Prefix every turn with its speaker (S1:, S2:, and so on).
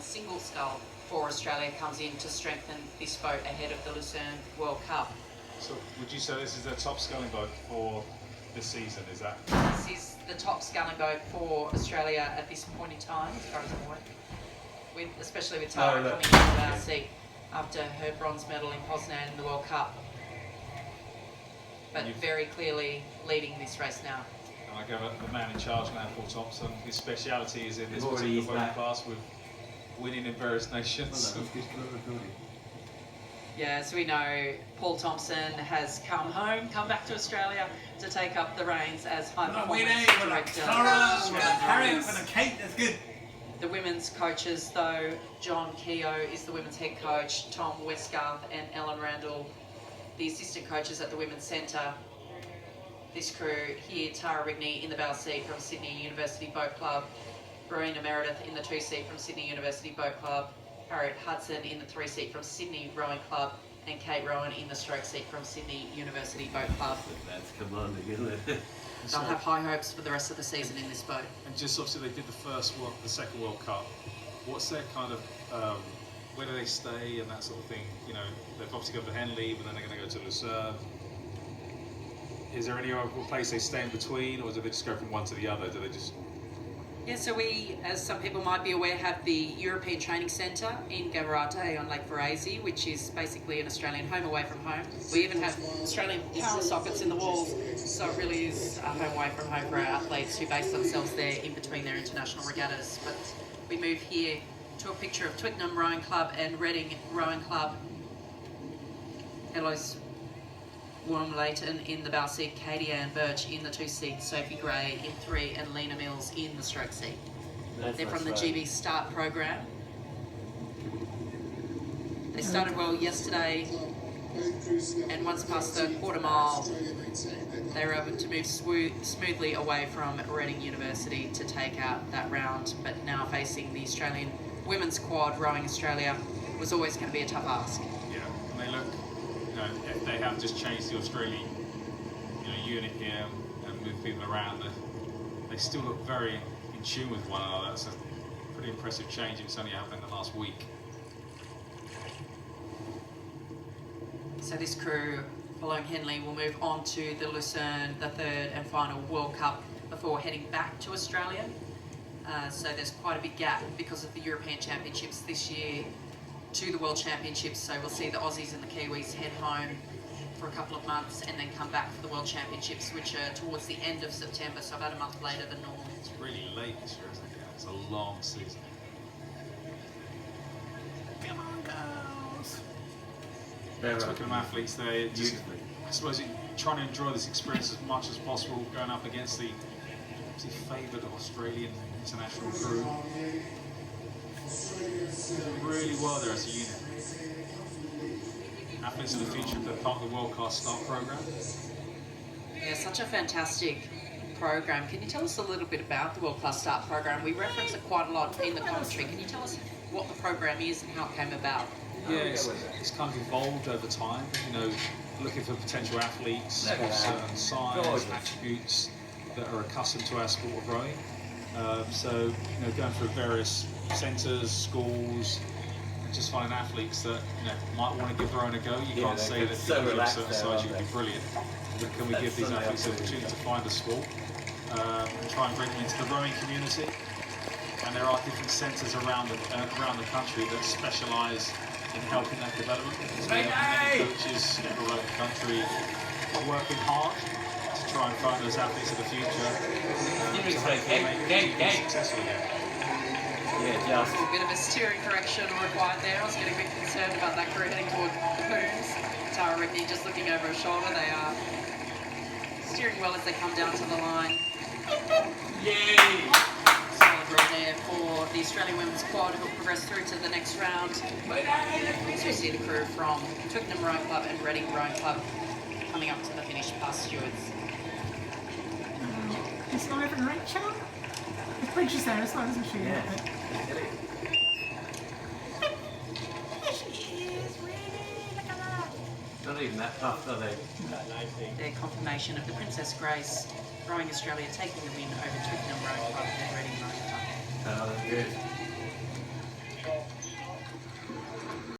S1: single scull for Australia comes in to strengthen this boat ahead of the Lucerne World Cup.
S2: So would you say this is the top sculling boat for this season, is that?
S1: This is the top sculling boat for Australia at this point in time, as far as I'm aware. Especially with Tara coming into our seat after her bronze medal in Poznan in the World Cup. But very clearly leading this race now.
S2: And I go the man in charge now, Paul Thompson. His speciality is in this particular boat class with winning in various nations.
S1: Yeah, as we know, Paul Thompson has come home, back to Australia to take up the reins as High Performance Director.
S3: That's good.
S1: The women's coaches, though, John Keogh is the women's head coach, Tom Westgarth and Ellen Randall, the assistant coaches at the Women's Centre. This crew here, Tara Rigney in the bow seat from Sydney University Boat Club, Rowena Meredith in the 2 seat from Sydney University Boat Club, Harriet Hudson in the 3 seat from Sydney Rowing Club, and Kate Rowan in the stroke seat from Sydney University Boat Club.
S3: That's commanding, isn't it?
S1: They'll have high hopes for the rest of the season in this boat.
S2: And just obviously they did the second World Cup. What's their kind of, where do they stay and that sort of thing? You know, they've obviously got to Henley, but then they're going to go to Lucerne. Is there any other place they stay in between, or do they just go from one to the other? Do they just...
S1: Yeah, so we, as some people might be aware, have the European Training Centre in Gavarate on Lake Verazy, which is basically an Australian home away from home. We even have Australian power sockets in the walls, so it really is a home away from home for our athletes who base themselves there in between their international regattas. But we move here to a picture of Twickenham Rowing Club and Reading Rowing Club. Eloise Worm-Leighton in the bow seat, Katie Ann Birch in the 2 seat, Sophie Gray in 3, and Lena Mills in the stroke seat. They're from the GB Start program. They started well yesterday, and once past the quarter mile, they were able to move smoothly away from Reading University to take out that round, but now facing the Australian women's quad, Rowing Australia, was always going to be a tough ask.
S2: Yeah, and they look, if they have just changed the Australian unit here and moved people around, they still look very in tune with one another. That's a pretty impressive change. It's only happened in the last week.
S1: So this crew, following Henley, will move on to the Lucerne, the 3rd and final World Cup, before heading back to Australia. So there's quite a big gap because of the European Championships this year to the World Championships, so we'll see the Aussies and the Kiwis head home for a couple of months and then come back for the World Championships, which are towards the end of September, so about a month later than normal.
S2: It's really late this year, isn't it? It's a long season.
S3: Come on, girls!
S2: Twickenham athletes there, I suppose trying to enjoy this experience as much as possible, going up against the obviously favoured Australian international crew. Really well there as a unit. Athletes of the future, they're part of the World Class Start program.
S1: Yeah, such a fantastic program. Can you tell us a little bit about the World Class Start program? We reference it quite a lot in the commentary. Can you tell us what the program is and how it came about?
S2: Yeah, it's kind of evolved over time, looking for potential athletes of certain size, attributes that are accustomed to our sport of rowing. So, going through various centres, schools, and just finding athletes that might want to give their own a go. You can't say that if you're a certain size you can be brilliant, but can we give these athletes the opportunity to find a sport and try and bring them into the rowing community? And there are different centres around the country that specialise in helping that development. So we have many coaches all over the country working hard to try and find those athletes of the future to make successful here.
S3: Yeah, just.
S1: A bit of a steering correction required there. I was getting a bit concerned about that crew heading toward Coombs. Tara Rigney just looking over her shoulder. They are steering well as they come down to the line.
S3: Yay!
S1: Solid run there for the Australian women's quad, who will progress through to the next round. As we see the crew from Twickenham Rowing Club and Reading Rowing Club coming up to the finish past stewards.
S4: It's not even Rachel. The bridge is there as well, isn't she?
S3: Yeah.
S4: There she is, really. Look at that.
S3: Not even that tough, are they?
S1: Their confirmation of the Princess Grace, Rowing Australia taking the win over Twickenham Rowing Club and Reading Rowing Club.
S3: Oh, that's good.